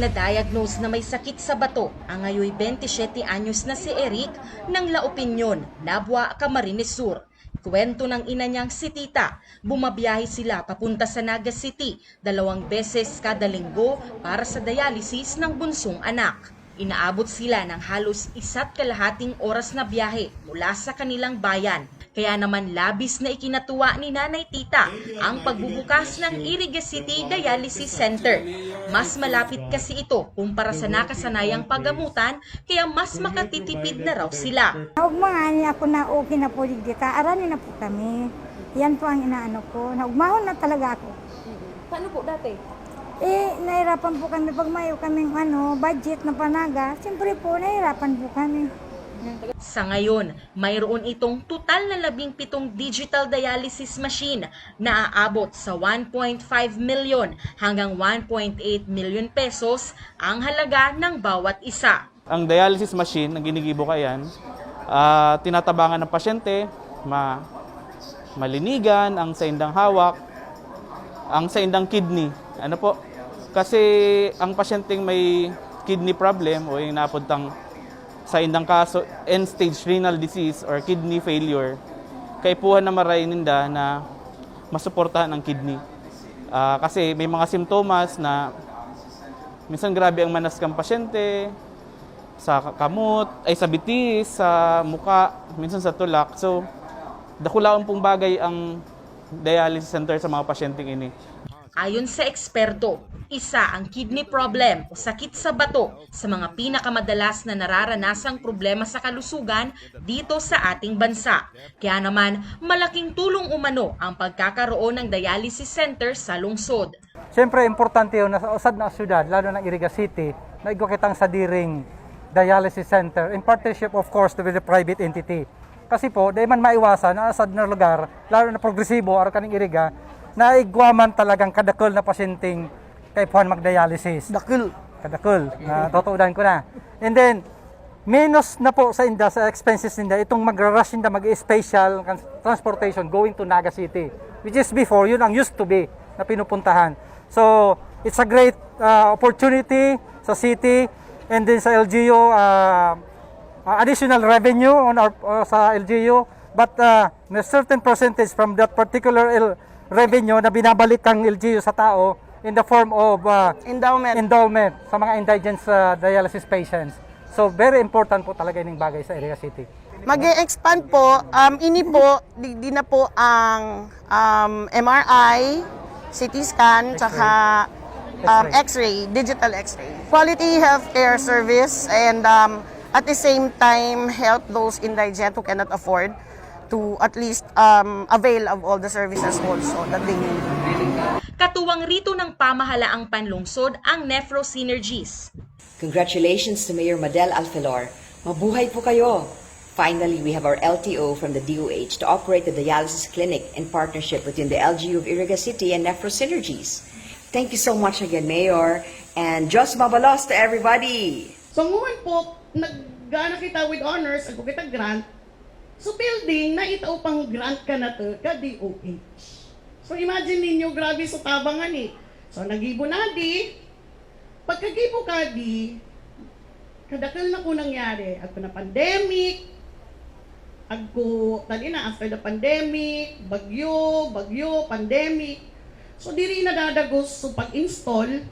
Ipinadiagnose na may sakit sa bato ang ngayon 27 anyos na si Eric ng La Opinion, Nabua, Camarines Sur. Kwento ng ina niyang si Tita, bumabiyahe sila papunta sa Naga City 2 beses kada linggo para sa dialysis ng bunsong anak. Inaabot sila ng halos 1.5 oras na biyahe mula sa kanilang bayan. Kaya naman labis na ikinatuwa ni Nanay Tita ang pagbubukas ng Iriga City Dialysis Center. Mas malapit kasi ito kumpara sa nakasanayang paggamutan, kaya mas makatitipid na raw sila. Naugmahan niya ako na okay na po dito, aranin na po kami. Yan po ang inaano ko. Naugmahon na talaga ako. Paano po dati? Nahirapan po kami pag mayo kaming budget na panaga. Siyempre po, nahirapan po kami. Sa ngayon, mayroon itong total na 17 digital dialysis machine na aabot sa 1.5 million hanggang 1.8 million pesos ang halaga ng bawat isa. Ang dialysis machine na ginigibukayan, tinatabangan ng pasyente, malinigan ang saindang hawak, ang saindang kidney. Ano po? Kasi ang pasyenteng may kidney problem o yung napuntang sa indang kaso, end-stage renal disease or kidney failure, kaipuhan na maray ninda na masuportahan ang kidney. Kasi may mga simptomas na minsan grabe ang manas ng pasyente, sa kamot, sa bitis, sa muka, minsan sa tulak. So, dakulaon pong bagay ang dialysis center sa mga pasyenteng ini. Ayon sa eksperto, isa ang kidney problem o sakit sa bato sa mga pinakamadalas na nararanasang problema sa kalusugan dito sa ating bansa. Kaya naman, malaking tulong umano ang pagkakaroon ng dialysis center sa lungsod. Siyempre, importante yun na sa usad na syudad, lalo ng Iriga City, na igukitang sa diring dialysis center in partnership, of course, with the private entity. Kasi po, di man maiwasan na asad na lugar, lalo na progresibo, araw kaning Iriga, na igwaman talagang kadakol na pasyenteng kaipuhan mag-dialysis. Kadakol. Totoodan ko na. And then, minus na po sa inda, sa expenses ninda, itong mag-rush inda, mag-special transportation going to Naga City. Which is before, yun ang used to be na pinupuntahan. So, it's a great opportunity sa city and then sa LGU, additional revenue on sa LGU. But a certain percentage from that particular revenue na binabalik ang LGU sa tao in the form of endowment sa mga indigent dialysis patients. So very important po talaga yung bagay sa Iriga City. Mag-e-expand po, ini po, di na po ang MRI, CT scan, tsaka X-ray, digital X-ray. Quality healthcare service and at the same time help those indigent who cannot afford to at least avail of all the services also that they need. Katuwang rito ng pamahalaang panlungsod ang Nephro Synergies. Congratulations to Mayor Madel Alfelor. Mabuhay po kayo! Finally, we have our LTO from the DOH to operate the dialysis clinic in partnership between the LGU of Iriga City and Nephro Synergies. Thank you so much again, Mayor, and Diyos mabalos to everybody! So ngayon po, nag-gaana kita with honors, ako kita grant. So building, na itaw pang grant ka na to, ka DOH. So imagine ninyo, grabe sa tabangan eh. So nagibo na di, pagkagibo ka di, kadakal na ko nangyari. Agko na pandemic, tali na after the pandemic, bagyo, pandemic. So diri na dadagos, so pag-install,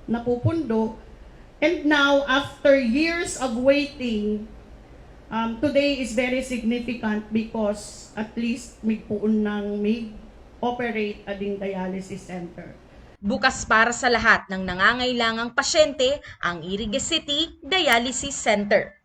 napupundo. And now, after years of waiting, today is very significant because at least may puun ng may operate ading dialysis center. Bukas para sa lahat ng nangangailangang pasyente ang Iriga City Dialysis Center.